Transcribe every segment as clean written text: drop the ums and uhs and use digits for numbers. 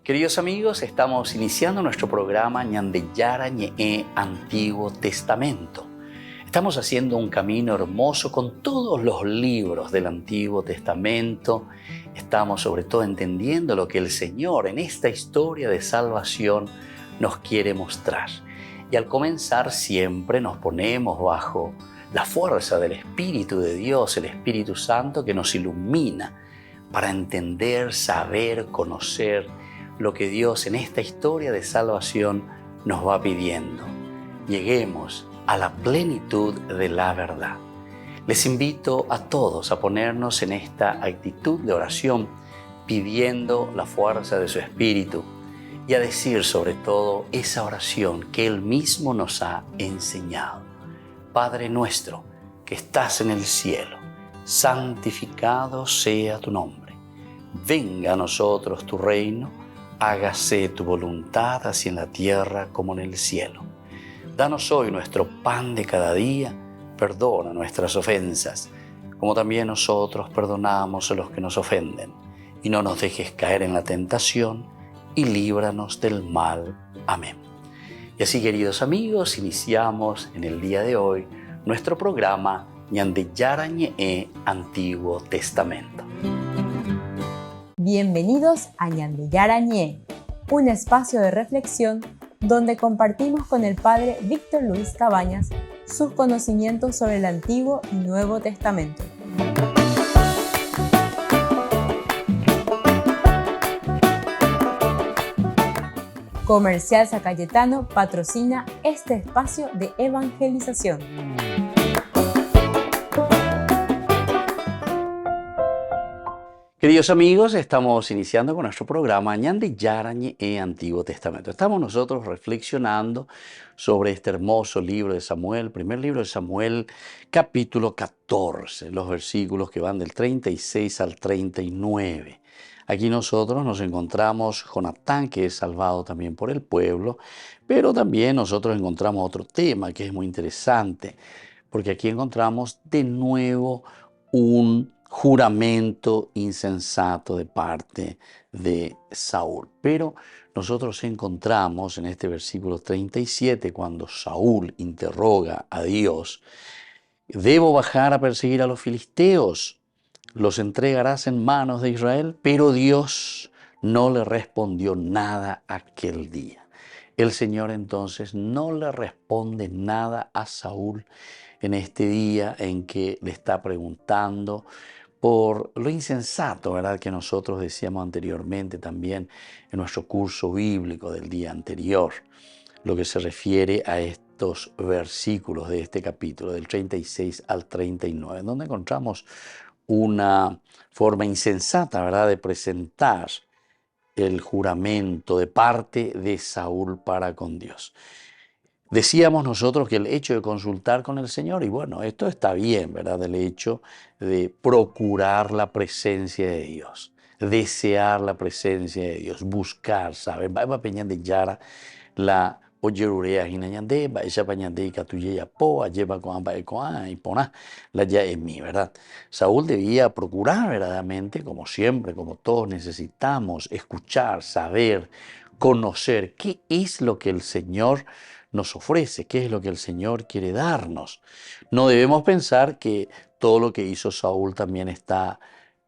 Queridos amigos, estamos iniciando nuestro programa Ñandeyara Ñe'e Antiguo Testamento. Estamos haciendo un camino hermoso con todos los libros del Antiguo Testamento. Estamos sobre todo entendiendo lo que el Señor en esta historia de salvación nos quiere mostrar. Y al comenzar siempre nos ponemos bajo la fuerza del Espíritu de Dios, el Espíritu Santo que nos ilumina para entender, saber, conocer lo que Dios en esta historia de salvación nos va pidiendo. Lleguemos a la plenitud de la verdad. Les invito a todos a ponernos en esta actitud de oración, pidiendo la fuerza de su Espíritu y a decir sobre todo esa oración que Él mismo nos ha enseñado. Padre nuestro que estás en el cielo, santificado sea tu nombre. Venga a nosotros tu reino, hágase tu voluntad así en la tierra como en el cielo. Danos hoy nuestro pan de cada día, perdona nuestras ofensas, como también nosotros perdonamos a los que nos ofenden. Y no nos dejes caer en la tentación, y líbranos del mal. Amén. Y así, queridos amigos, iniciamos en el día de hoy nuestro programa Ñandeyara Ñe'e Antiguo Testamento. Bienvenidos a Ñandeyara Ñe'e, un espacio de reflexión donde compartimos con el Padre Víctor Luis Cabañas sus conocimientos sobre el Antiguo y Nuevo Testamento. Comercial San Cayetano patrocina este espacio de evangelización. Queridos amigos, estamos iniciando con nuestro programa Ñandeyara Ñe'e Antiguo Testamento. Estamos nosotros reflexionando sobre este hermoso libro de Samuel, primer libro de Samuel, capítulo 14, los versículos que van del 36 al 39. Aquí nosotros nos encontramos Jonatán, que es salvado también por el pueblo, pero también nosotros encontramos otro tema que es muy interesante, porque aquí encontramos de nuevo un juramento insensato de parte de Saúl. Pero nosotros encontramos en este versículo 37, cuando Saúl interroga a Dios, ¿debo bajar a perseguir a los filisteos? ¿Los entregarás en manos de Israel? Pero Dios no le respondió nada aquel día. El Señor entonces no le responde nada a Saúl en este día en que le está preguntando por lo insensato, ¿verdad?, que nosotros decíamos anteriormente también en nuestro curso bíblico del día anterior, lo que se refiere a estos versículos de este capítulo, del 36 al 39, en donde encontramos una forma insensata, ¿verdad?, de presentar el juramento de parte de Saúl para con Dios. Decíamos nosotros que el hecho de consultar con el Señor, y bueno, esto está bien, ¿verdad?, el hecho de procurar la presencia de Dios, desear la presencia de Dios, buscar, saber, va Ñandeyara la oyerurea hinañande, va ella pañande catuyeya poa, lleva con y pona la ya en mí, ¿verdad? Saúl debía procurar verdaderamente, como siempre, como todos necesitamos, escuchar, saber, conocer qué es lo que el Señor nos ofrece, qué es lo que el Señor quiere darnos. No debemos pensar que todo lo que hizo Saúl también está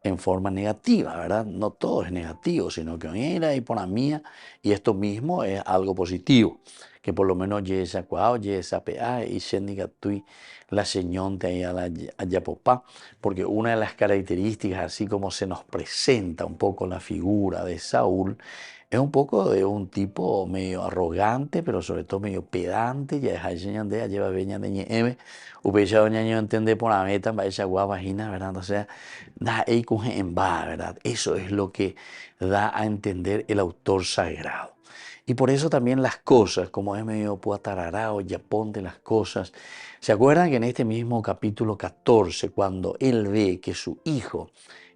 en forma negativa, ¿verdad? No todo es negativo, sino que era y por la mía, y esto mismo es algo positivo, que por lo menos esa cuao, esa pea y shendiga tui la señón de ahí a la yapopá, porque una de las características, así como se nos presenta un poco la figura de Saúl, es un poco de un tipo medio arrogante, pero sobre todo medio pedante, ya es de lleva veña de ñeme, upecha doña yo entiende por la meta, va esa guapagina, ¿verdad? O sea, da en va, ¿verdad? Eso es lo que da a entender el autor sagrado. Y por eso también las cosas, como es medio puatararao, ya ponte las cosas. ¿Se acuerdan que en este mismo capítulo 14, cuando él ve que su hijo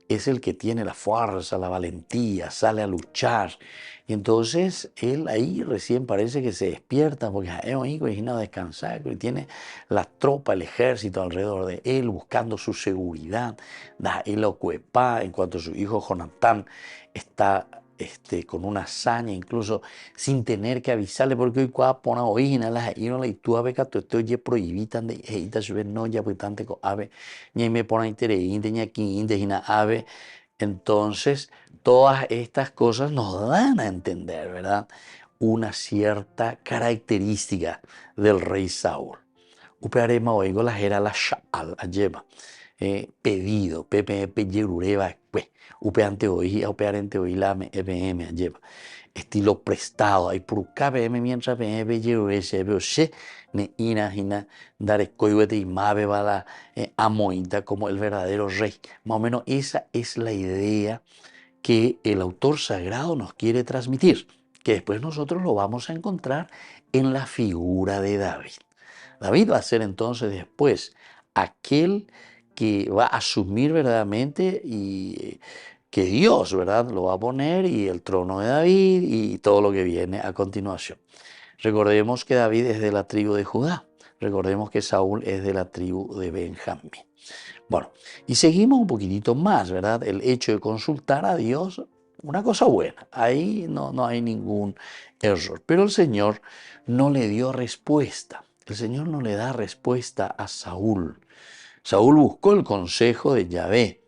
es el que tiene la fuerza, la valentía, sale a luchar? Y entonces él ahí recién parece que se despierta porque es un hijo y no descansar, y tiene la tropa, el ejército alrededor de él buscando su seguridad. Da él ocupa en cuanto a su hijo Jonatán está con una hazaña, incluso sin tener que avisarle, porque hoy cuando pone original y no le tú a beca tú oye prohibitan de heita sube no ya pues tante con ave ni me pone interés ni aquí ni ave. Entonces todas estas cosas nos dan a entender, ¿verdad? Una cierta característica del rey Saúl. Upearema oigo la era la sha'al lleva pedido PPP yerureba pues upeante hoy upearente hoy la EPM lleva estilo prestado hay por KPM mientras PPP yerure se ve se ne ina dar coiwete y mabe bala amointa como el verdadero rey. Más o menos esa es la idea que el autor sagrado nos quiere transmitir, que después nosotros lo vamos a encontrar en la figura de David. David va a ser entonces después aquel que va a asumir verdaderamente y que Dios, ¿verdad?, lo va a poner y el trono de David y todo lo que viene a continuación. Recordemos que David es de la tribu de Judá. Recordemos que Saúl es de la tribu de Benjamín. Bueno, y seguimos un poquitito más, ¿verdad? El hecho de consultar a Dios, una cosa buena. Ahí no hay ningún error. Pero el Señor no le dio respuesta. El Señor no le da respuesta a Saúl. Saúl buscó el consejo de Yahvé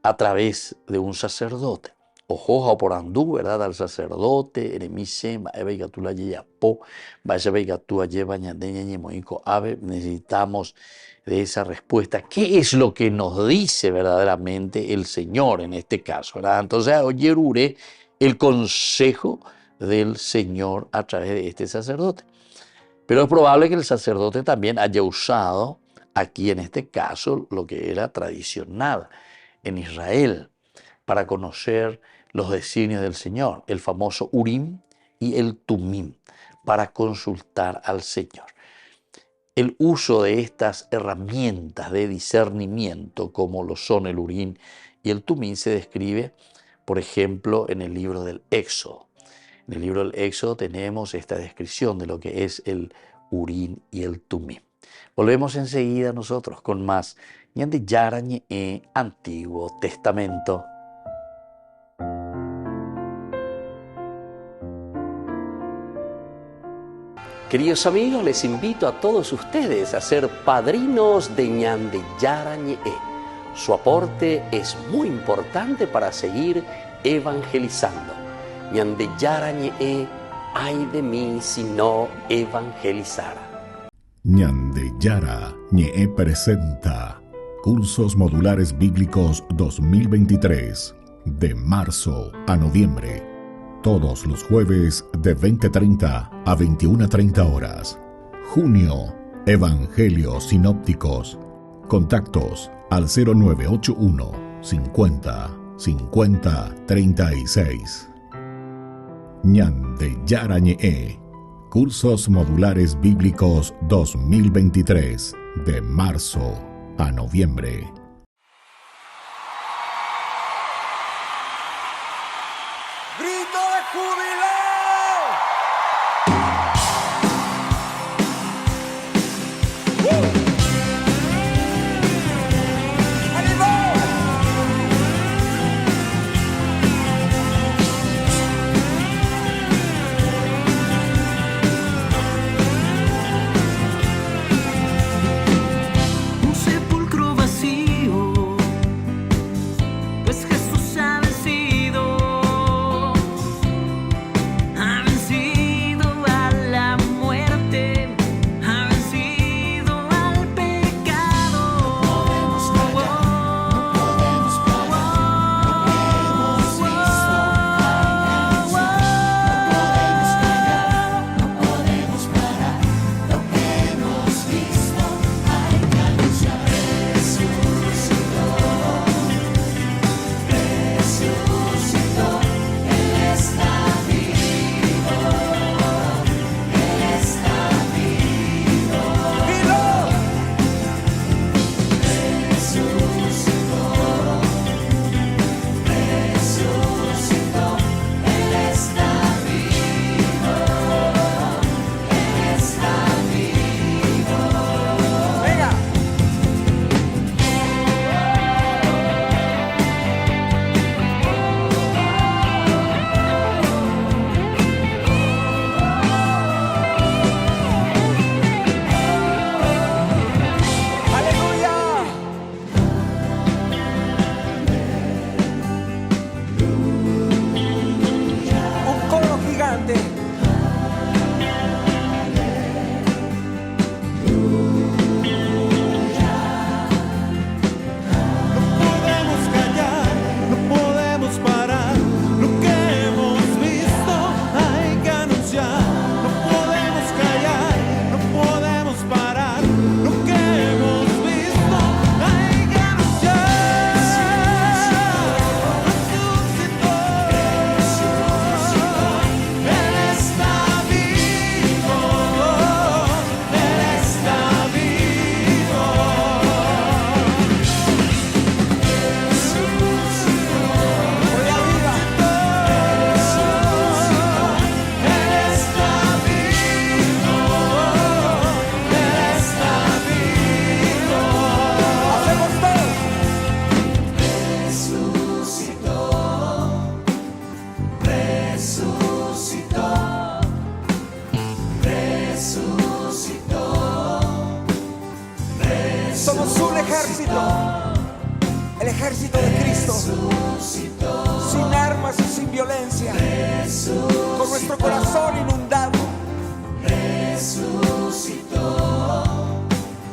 a través de un sacerdote. Ojoja por andú, ¿verdad? Al sacerdote, eremise, baebegatula yeyapo, baebegatula yebañadeña ñemoico ave. Necesitamos de esa respuesta. ¿Qué es lo que nos dice verdaderamente el Señor en este caso, ¿verdad? Entonces, oyerure el consejo del Señor a través de este sacerdote. Pero es probable que el sacerdote también haya usado aquí en este caso lo que era tradicional en Israel para conocer los designios del Señor, el famoso Urim y el Tumim, para consultar al Señor. El uso de estas herramientas de discernimiento, como lo son el Urim y el Tumim, se describe, por ejemplo, en el libro del Éxodo. En el libro del Éxodo tenemos esta descripción de lo que es el Urim y el Tumim. Volvemos enseguida nosotros con más Ñande Yarañe Antiguo Testamento. Queridos amigos, les invito a todos ustedes a ser padrinos de Ñande Yarañe. Su aporte es muy importante para seguir evangelizando. Ñande Yarañe, ay de mí si no evangelizara. Ñande Yara Ñe presenta Cursos Modulares Bíblicos 2023, de marzo a noviembre. Todos los jueves de 20:30 a 21:30 horas. Junio, Evangelios Sinópticos. Contactos al 0981 50 50 36. Ñande Yara Ñe. Cursos Modulares Bíblicos 2023, de marzo a noviembre. ¡Grito de júbilo! el ejército de Cristo, sin armas y sin violencia, con nuestro corazón inundado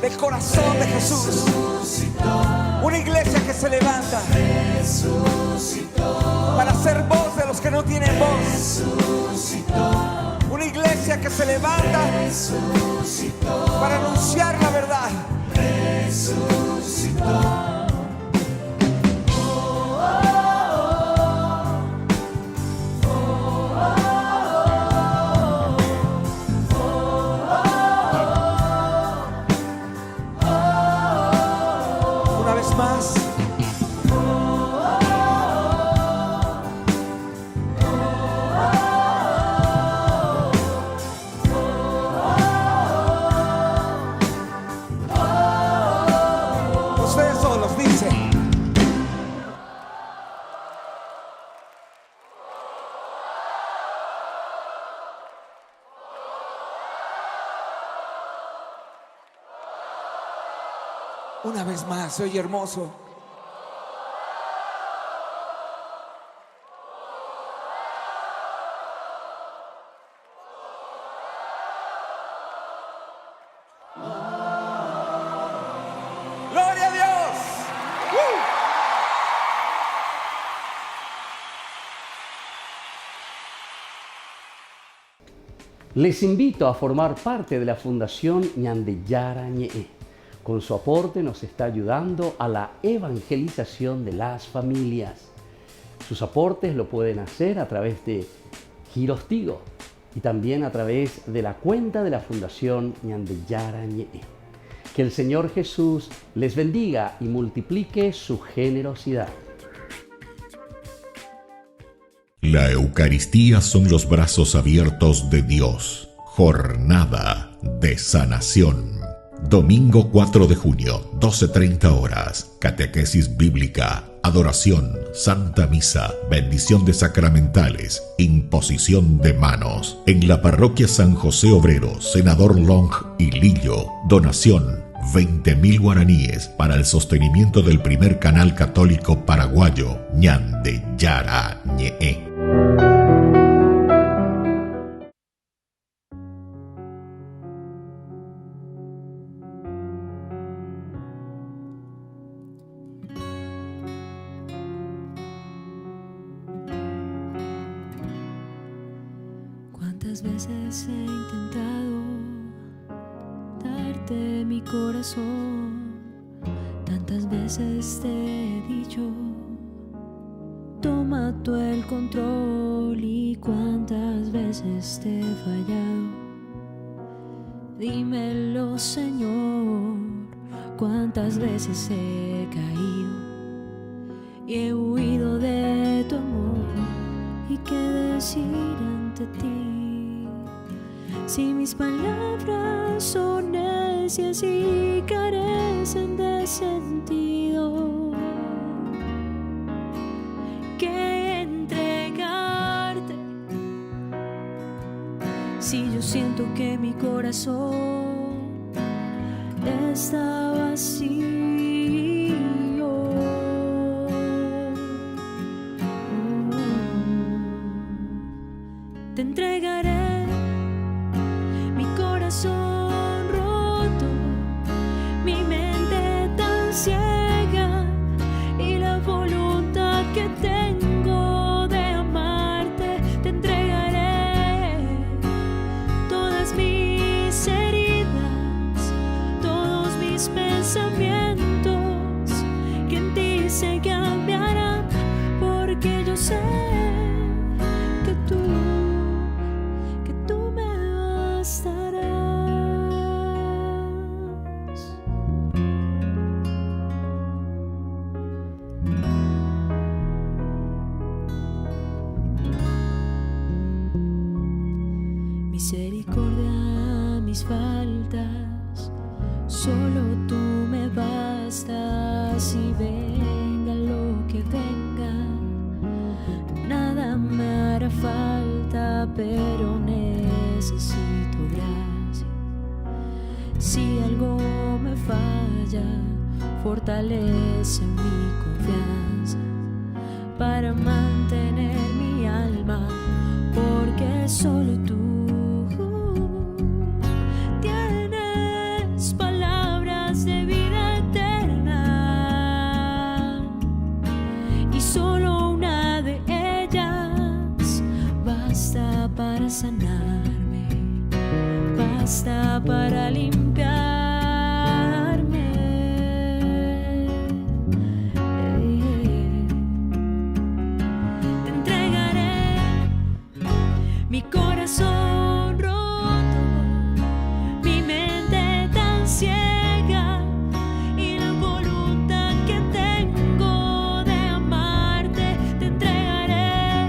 del corazón de Jesús. Una iglesia que se levanta para ser voz de los que no tienen voz. Una iglesia que se levanta para anunciar la verdad. Una vez más. Ustedes solos dicen. Una vez más, se oye hermoso. ¡Gloria a Dios! Les invito a formar parte de la Fundación Ñandeyara Ñe'e. Con su aporte nos está ayudando a la evangelización de las familias. Sus aportes lo pueden hacer a través de Giros Tigo y también a través de la cuenta de la Fundación Ñandeyara Ñe'e. Que el Señor Jesús les bendiga y multiplique su generosidad. La Eucaristía son los brazos abiertos de Dios. Jornada de sanación. Domingo 4 de junio, 12:30 horas. Catequesis bíblica, adoración, Santa Misa, bendición de sacramentales, imposición de manos. En la parroquia San José Obrero, Senador Long y Lillo. Donación 20.000 guaraníes para el sostenimiento del primer canal católico paraguayo, Ñandeyara Ñe'e. ¿Cuántas veces he intentado darte mi corazón? Tantas veces te he dicho, toma tú el control. Y cuántas veces te he fallado. Dímelo, Señor, cuántas veces he caído y he huido de tu amor. ¿Y qué decir ante ti? Si mis palabras son necias y carecen de sentido, ¿qué entregarte? Si yo siento que mi corazón está vacío. Te entregaré mi corazón roto, mi mente tan ciega y la voluntad que tengo de amarte. Te entregaré todas mis heridas, todos mis pensamientos, que en ti se cambiarán, porque yo sé que tú me bastarás. Misericordia, mis faltas, solo tú me bastas. Y venga lo que venga, nada me hará falta, pero necesito gracia. Si algo me falla, fortalece mi confianza para mantener mi alma, porque solo tú tienes palabras de vida eterna, y solo una de ellas basta para sanarme, basta para limpiarme. Te entregaré mi corazón roto, mi mente tan ciega y la voluntad que tengo de amarte. Te entregaré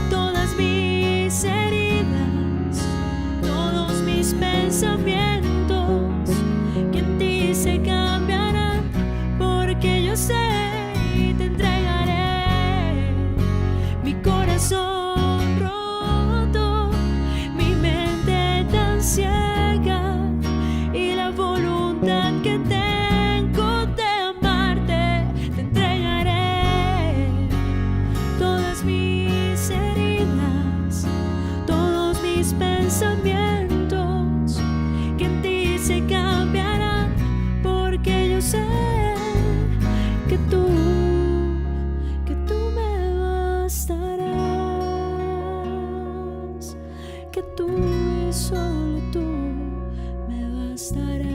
todas mis heridas, todos mis pensamientos, que en ti se cambiarán, porque yo sé. Y te entregaré mi corazón roto, mi mente tan ciega y la voluntad que tengo de amarte. Te entregaré todas mis heridas, todos mis pensamientos, que en ti se cambiarán, porque yo sé que tú me bastarás, que tú y solo tú me bastarás.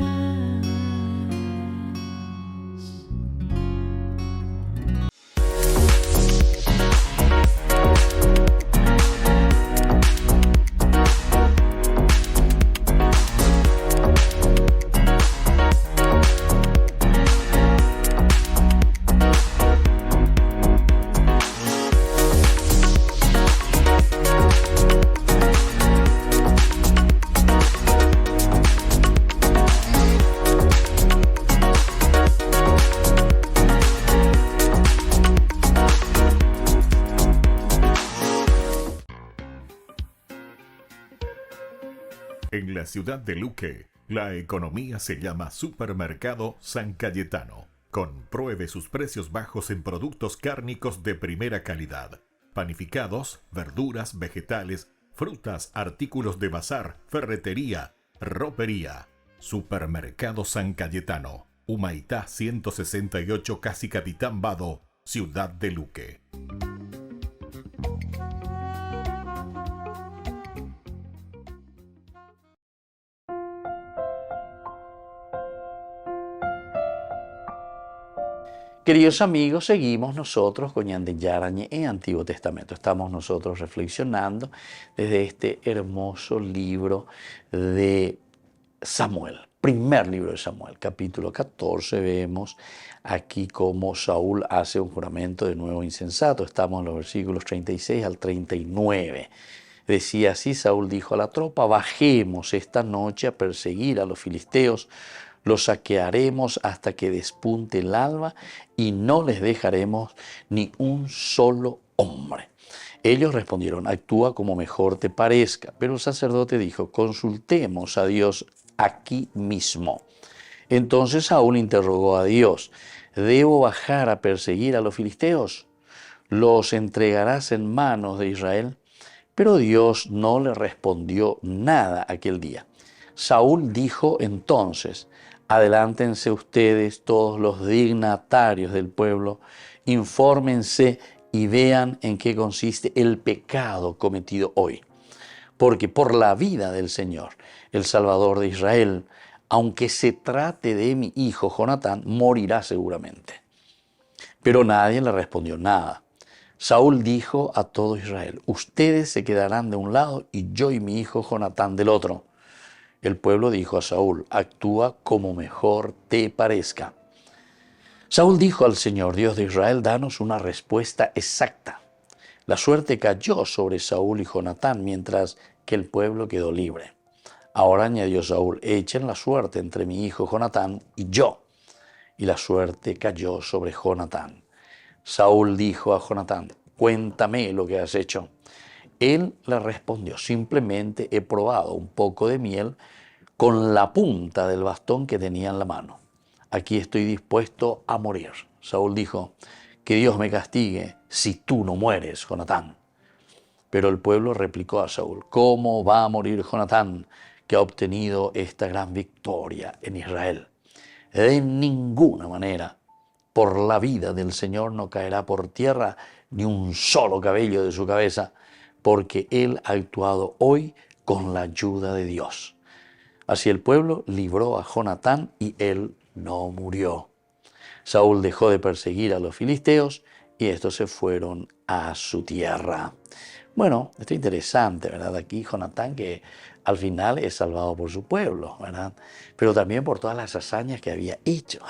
En la ciudad de Luque, la economía se llama Supermercado San Cayetano. Compruebe sus precios bajos en productos cárnicos de primera calidad. Panificados, verduras, vegetales, frutas, artículos de bazar, ferretería, ropería. Supermercado San Cayetano, Humaitá 168, Casi Capitán Vado, ciudad de Luque. Queridos amigos, seguimos nosotros con Ñande Yarañe en Antiguo Testamento. Estamos nosotros reflexionando desde este hermoso libro de Samuel, primer libro de Samuel, capítulo 14. Vemos aquí cómo Saúl hace un juramento de nuevo insensato. Estamos en los versículos 36 al 39. Decía así: Saúl dijo a la tropa: bajemos esta noche a perseguir a los filisteos. Los saquearemos hasta que despunte el alba y no les dejaremos ni un solo hombre. Ellos respondieron: actúa como mejor te parezca. Pero el sacerdote dijo: consultemos a Dios aquí mismo. Entonces Saúl interrogó a Dios: ¿debo bajar a perseguir a los filisteos? ¿Los entregarás en manos de Israel? Pero Dios no le respondió nada aquel día. Saúl dijo entonces: adelántense ustedes todos los dignatarios del pueblo, infórmense y vean en qué consiste el pecado cometido hoy. Porque por la vida del Señor, el Salvador de Israel, aunque se trate de mi hijo Jonatán, morirá seguramente. Pero nadie le respondió nada. Saúl dijo a todo Israel: ustedes se quedarán de un lado y yo y mi hijo Jonatán del otro. El pueblo dijo a Saúl: actúa como mejor te parezca. Saúl dijo al Señor, Dios de Israel: danos una respuesta exacta. La suerte cayó sobre Saúl y Jonatán, mientras que el pueblo quedó libre. Ahora añadió Saúl: echen la suerte entre mi hijo Jonatán y yo. Y la suerte cayó sobre Jonatán. Saúl dijo a Jonatán: cuéntame lo que has hecho. Él le respondió: simplemente he probado un poco de miel con la punta del bastón que tenía en la mano. aquí estoy dispuesto a morir. Saúl dijo, que Dios me castigue si tú no mueres, Jonatán. Pero el pueblo replicó a Saúl, ¿cómo va a morir Jonatán, que ha obtenido esta gran victoria en Israel? De ninguna manera, por la vida del Señor no caerá por tierra ni un solo cabello de su cabeza, porque él ha actuado hoy con la ayuda de Dios. Así el pueblo libró a Jonatán y él no murió. Saúl dejó de perseguir a los filisteos y estos se fueron a su tierra. Bueno, esto es interesante, ¿verdad? Aquí Jonatán, que al final es salvado por su pueblo, ¿verdad? Pero también por todas las hazañas que había hecho.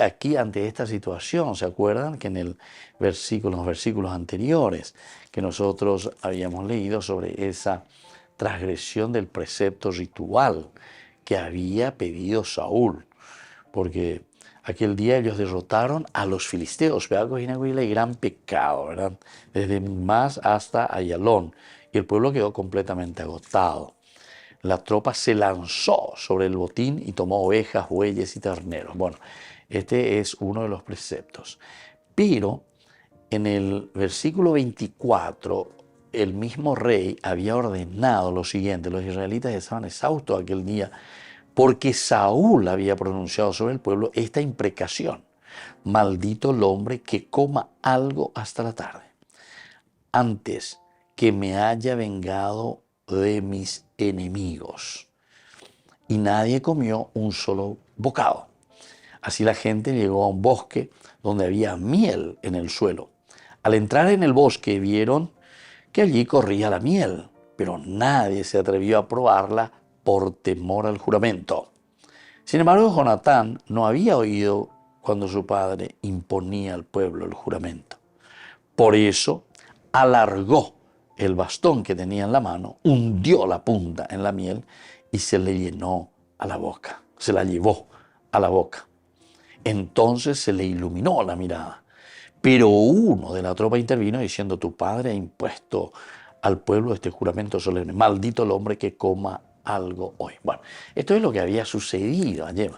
Aquí ante esta situación, ¿se acuerdan que en los versículos anteriores que nosotros habíamos leído sobre esa transgresión del precepto ritual que había pedido Saúl? Porque aquel día ellos derrotaron a los filisteos, el gran pecado, ¿verdad? Desde Mimás hasta Ayalón, y el pueblo quedó completamente agotado. La tropa se lanzó sobre el botín y tomó ovejas, bueyes y terneros. Bueno, este es uno de los preceptos. Pero en el versículo 24, el mismo rey había ordenado lo siguiente: los israelitas estaban exhaustos aquel día porque Saúl había pronunciado sobre el pueblo esta imprecación: maldito el hombre que coma algo hasta la tarde, antes que me haya vengado de mis enemigos. Y nadie comió un solo bocado. Así la gente llegó a un bosque donde había miel en el suelo. Al entrar en el bosque vieron que allí corría la miel, pero nadie se atrevió a probarla por temor al juramento. Sin embargo, Jonatán no había oído cuando su padre imponía al pueblo el juramento. Por eso alargó el bastón que tenía en la mano, hundió la punta en la miel y se le llenó a la boca, se la llevó a la boca. Entonces se le iluminó la mirada. Pero uno de la tropa intervino diciendo: tu padre ha impuesto al pueblo este juramento solemne, maldito el hombre que coma algo hoy. Bueno, esto es lo que había sucedido ayer.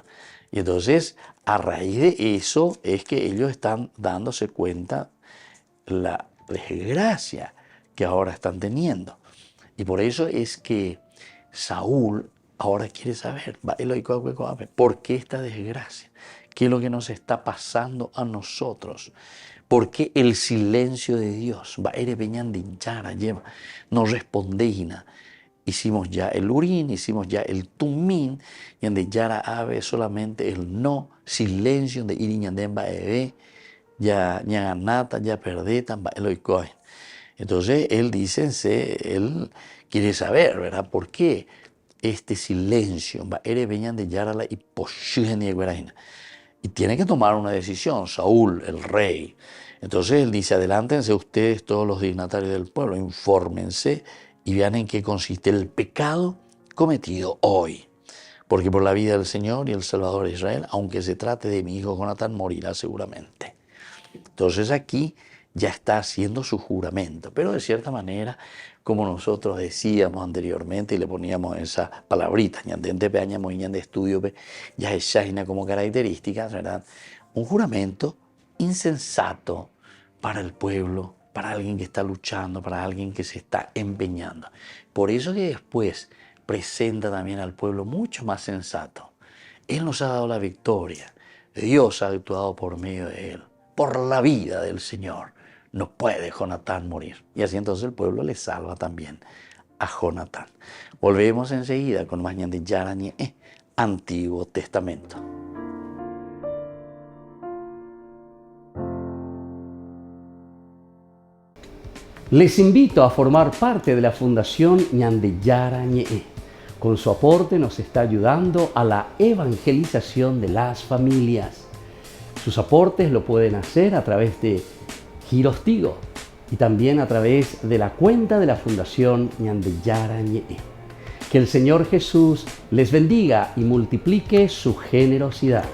Y entonces, a raíz de eso, es que ellos están dándose cuenta la desgracia que ahora están teniendo. Y por eso es que Saúl ahora quiere saber, ¿por qué esta desgracia? ¿Qué es lo que nos está pasando a nosotros? ¿Por qué el silencio de Dios? No respondéis. Hicimos ya el urín, hicimos ya el tumín, y en Yara ave solamente el no, silencio de iriñandemba ebe, ya ñaganata, ya perdetan, ba eloicoin. Entonces él dice, él quiere saber, ¿verdad? ¿Por qué este silencio? Va veñan de Yara la y tiene que tomar una decisión, Saúl, el rey. Entonces él dice: adelántense ustedes todos los dignatarios del pueblo, infórmense y vean en qué consiste el pecado cometido hoy. Porque por la vida del Señor y el Salvador de Israel, aunque se trate de mi hijo Jonatán, morirá seguramente. Entonces aquí ya está haciendo su juramento, pero de cierta manera, como nosotros decíamos anteriormente y le poníamos esa palabrita, de estudio, ya es como características, ¿verdad? Un juramento insensato para el pueblo, para alguien que está luchando, para alguien que se está empeñando. Por eso que después presenta también al pueblo mucho más sensato. Él nos ha dado la victoria, Dios ha actuado por medio de él, por la vida del Señor. No puede Jonatán morir. Y así entonces el pueblo le salva también a Jonatán. Volvemos enseguida con más de Yarañé, Antiguo Testamento. Les invito a formar parte de la Fundación Ñandeyara Ñe'e. Con su aporte nos está ayudando a la evangelización de las familias. Sus aportes lo pueden hacer a través de Giros Tigo y también a través de la cuenta de la Fundación Ñandeyara Ñe'e. Que el Señor Jesús les bendiga y multiplique su generosidad.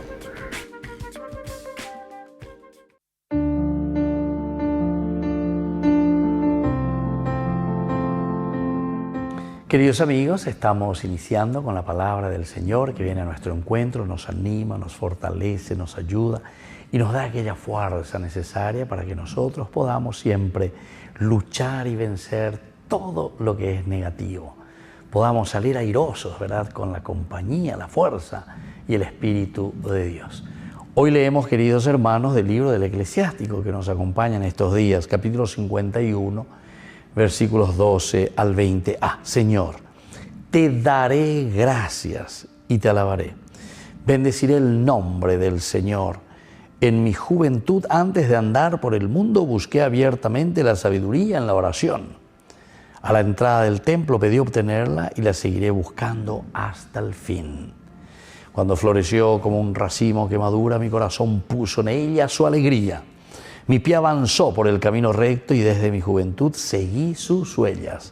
Queridos amigos, estamos iniciando con la palabra del Señor que viene a nuestro encuentro, nos anima, nos fortalece, nos ayuda y nos da aquella fuerza necesaria para que nosotros podamos siempre luchar y vencer todo lo que es negativo. Podamos salir airosos, ¿verdad?, con la compañía, la fuerza y el Espíritu de Dios. Hoy leemos, queridos hermanos, del libro del Eclesiástico que nos acompaña en estos días, capítulo 51, versículos 12 al 20a. Señor, te daré gracias y te alabaré. Bendeciré el nombre del Señor. En mi juventud, antes de andar por el mundo, busqué abiertamente la sabiduría en la oración. A la entrada del templo pedí obtenerla y la seguiré buscando hasta el fin. Cuando floreció como un racimo que madura, mi corazón puso en ella su alegría. Mi pie avanzó por el camino recto y desde mi juventud seguí sus huellas.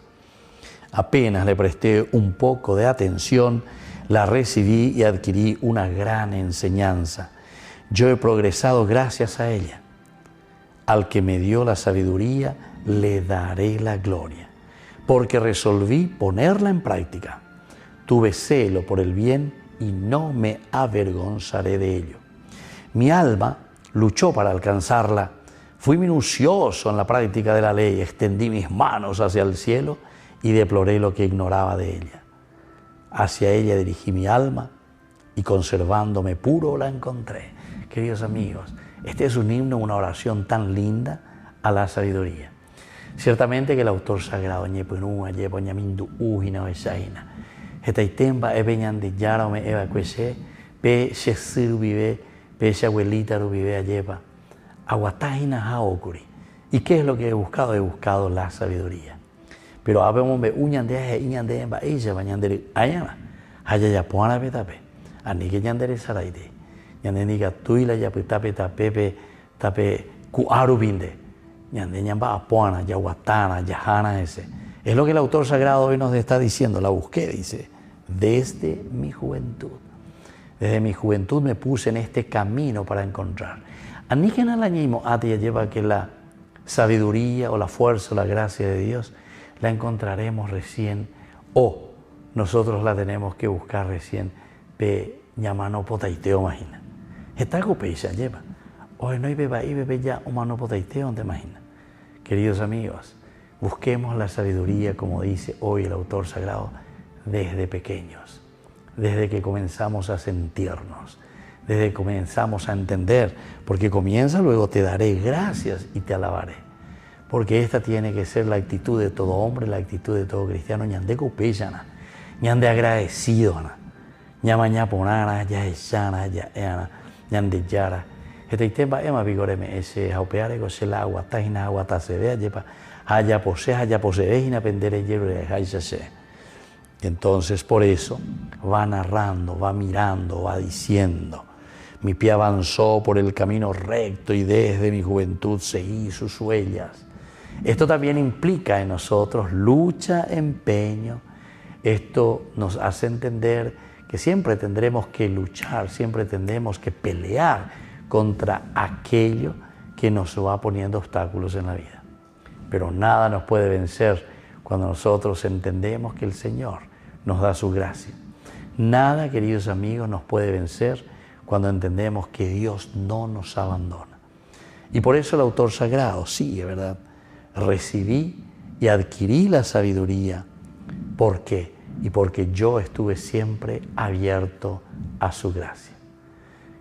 Apenas le presté un poco de atención, la recibí y adquirí una gran enseñanza. Yo he progresado gracias a ella. Al que me dio la sabiduría, le daré la gloria, porque resolví ponerla en práctica. Tuve celo por el bien y no me avergonzaré de ello. Mi alma luchó para alcanzarla. Fui minucioso en la práctica de la ley, extendí mis manos hacia el cielo y deploré lo que ignoraba de ella. Hacia ella dirigí mi alma y conservándome puro la encontré. Queridos amigos, este es un himno, una oración tan linda a la sabiduría. Ciertamente que el autor sagrado ñepunua ñepoñamindu ujina oesaina. Hetaitemba ebeñande yarome eva cuese pe shesiru vive pe abuelita vive ayepa. Aguatajina haokuri. ¿Y qué es lo que he buscado? He buscado la sabiduría. Pero habemos be uñande iñande ba ella bañandere ayana. Haya puana petape. Ani que ñandere saraite. Ñande niga tuila ya petape tape kuarubinde. Ñande ñamba apuana yaguatana yahana ese. Es lo que el autor sagrado hoy nos está diciendo. La busqué, dice, desde mi juventud. Desde mi juventud me puse en este camino para encontrar. Anígena la ñimo atia lleva que la sabiduría o la fuerza o la gracia de Dios la encontraremos recién o nosotros la tenemos que buscar recién pe ñamano potaiteo imagina. Está copeisa lleva. Hoy no hay beba y bebe ya humano potaiteo te imagina. Queridos amigos, busquemos la sabiduría, como dice hoy el autor sagrado, desde pequeños, desde que comenzamos a sentirnos, desde que comenzamos a entender, porque comienza luego te daré gracias y te alabaré. Porque esta tiene que ser la actitud de todo hombre, la actitud de todo cristiano, ñande copellana, ñande agradecido, ñamaña ponana, ya esana, ya eana, ñande yara. Este tema ema vigoreme ese jaupeare con el agua, tajina agua tasebea lleva. Haya posee, y napendere hielo de Entonces, por eso, va narrando, va mirando, va diciendo. Mi pie avanzó por el camino recto y desde mi juventud seguí sus huellas. Esto también implica en nosotros lucha, empeño. Esto nos hace entender que siempre tendremos que luchar, siempre tendremos que pelear contra aquello que nos va poniendo obstáculos en la vida. Pero nada nos puede vencer cuando nosotros entendemos que el Señor nos da su gracia. Nada, queridos amigos, nos puede vencer cuando entendemos que Dios no nos abandona. Y por eso el autor sagrado sigue, ¿verdad? Recibí y adquirí la sabiduría. ¿Por qué? Y porque yo estuve siempre abierto a su gracia.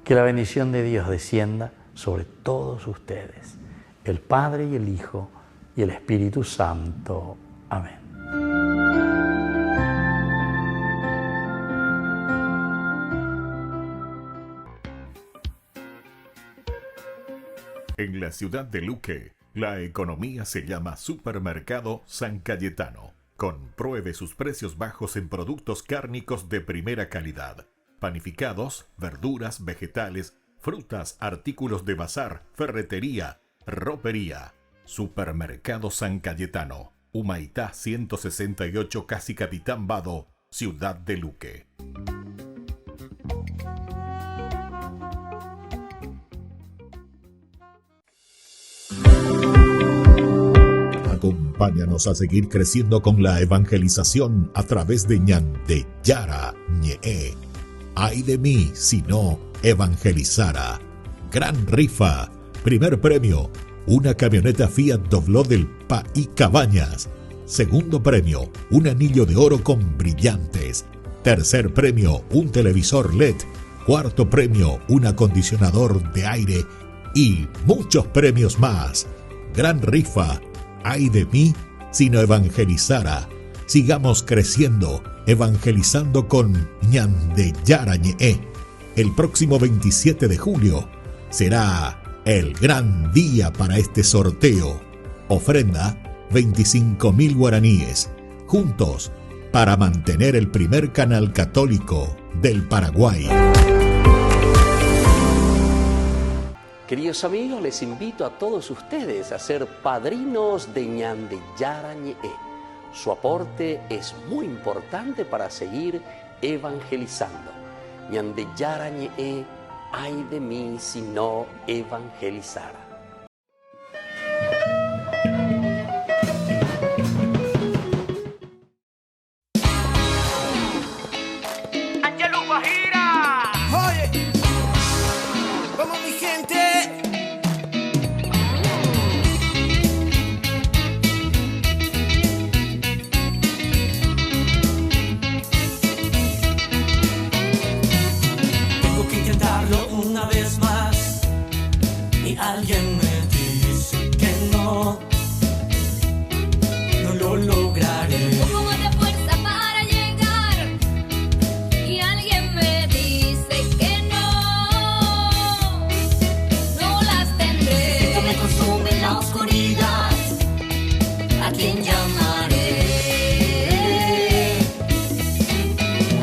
Que la bendición de Dios descienda sobre todos ustedes, el Padre y el Hijo y el Espíritu Santo. Amén. En la ciudad de Luque, la economía se llama Supermercado San Cayetano. Compruebe sus precios bajos en productos cárnicos de primera calidad. Panificados, verduras, vegetales, frutas, artículos de bazar, ferretería, ropería. Supermercado San Cayetano, Humaitá 168, Casi Capitán Vado, Ciudad de Luque. Acompáñanos a seguir creciendo con la evangelización a través de Ñande Yara Ñe. Ay de mí si no evangelizara. Gran rifa. Primer premio, una camioneta Fiat Dobló del PAI Cabañas. Segundo premio, un anillo de oro con brillantes. Tercer premio, un televisor LED. Cuarto premio, un acondicionador de aire. Y muchos premios más. Gran rifa. Ay de mí si no evangelizara. Sigamos creciendo, evangelizando con Ñande Yara Ñe. El próximo 27 de julio será el gran día para este sorteo. Ofrenda 25.000 guaraníes. Juntos para mantener el primer canal católico del Paraguay. Queridos amigos, les invito a todos ustedes a ser padrinos de Ñande Yara Ñe. Su aporte es muy importante para seguir evangelizando. Ñande Yara Ñe, ay de mí si no evangelizara. Angelo Guajira. Oye, vamos mi gente. Tengo que intentarlo una vez más y alguien me dice que no lo lograré. Un poco más de fuerza para llegar y alguien me dice que no las tendré. Esto me consume en la oscuridad. ¿A quién llamaré?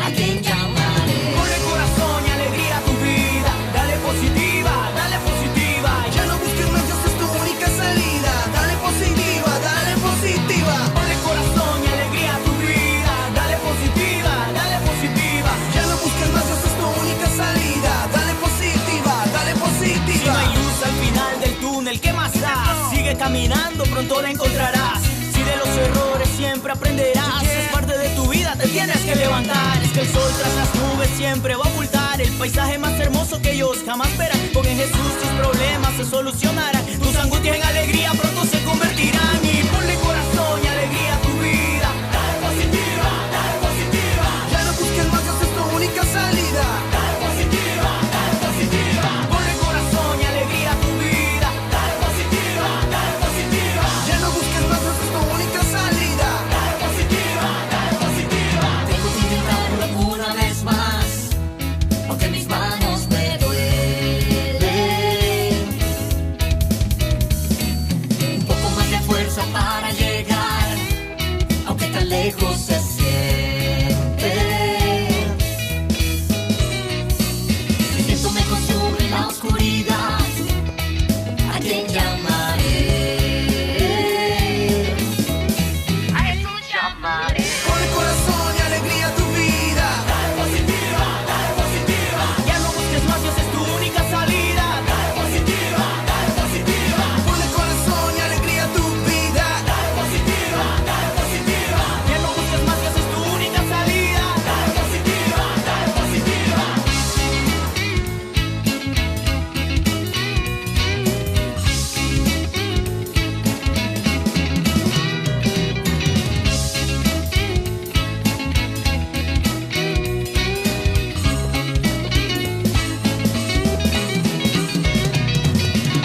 ¿A quién llamaré? Ponle corazón y alegría a tu vida. Dale positiva, dale positiva. Ya no busques más, Dios es tu única salida. Dale positiva, dale positiva. Ponle corazón y alegría a tu vida. Dale positiva, dale positiva. Ya no busques más, Dios es tu única salida. Dale positiva, dale positiva. Si no hay luz al final del túnel, ¿qué más da? Sigue caminando, pronto la encontrarás. Si de los errores siempre aprenderás, es parte de tu vida, te tienes que levantar. Es que el sol tras las nubes siempre va a ocultar el paisaje más hermoso que ellos jamás verán. Porque en Jesús tus problemas se solucionarán, tus angustias en alegría pronto se convertirán. Y ponle corazón y alegría a tu vida. Dale positiva, dale positiva. Ya no busques más, Dios es tu única salida. Dale positiva, dale positiva. Ponle corazón y alegría a tu vida. Dale positiva, dale positiva. Ya no busques más, Dios es tu única salida. Dale positiva, dale positiva. Tengo que intentarlo una vez más, aunque mis manos me duelen. Un poco más de fuerza para llegar, aunque tan lejos se siente. Esto me consume en la oscuridad. ¿A quién llamaré? A Jesús llamaré. Ponle corazón y alegría a tu vida. Dale positiva, dale positiva. Ya no busques más, Dios es tu única salida. Dale positiva, dale positiva. Ponle corazón y alegría a tu vida. Dale positiva, dale positiva. Ya no busques más, Dios es tu única salida. Dale positiva, dale positiva.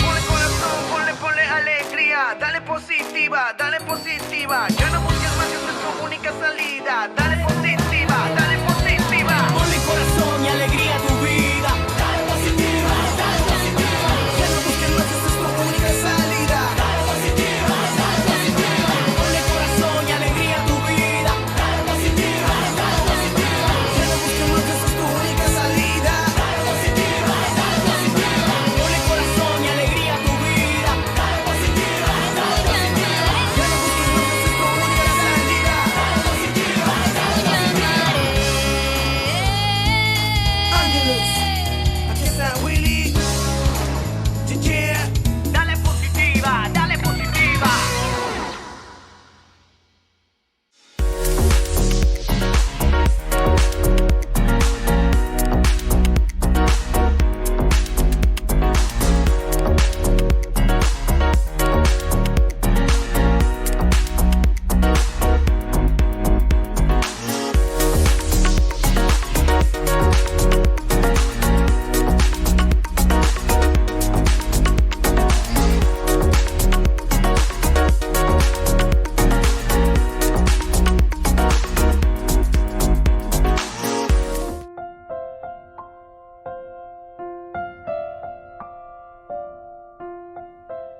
Ponle corazón, ponle alegría. Dale positiva, dale positiva. Ya no busques más, Dios es tu única salida. Dale positiva, dale positiva. Ponle corazón y alegría a tu vida. Dale positiva, dale positiva. Ya no busques más, Dios es tu única salida. Dale positiva, dale positiva. Ponle corazón y alegría a tu vida. Dale positiva, dale positiva. Ya no busques más, Dios es tu única salida. Dale positiva, dale positiva. Ponle corazón y alegría a tu vida. Dale positiva, dale positiva. Ya no busques más, Dios es tu única salida. Dale positiva, dale positiva.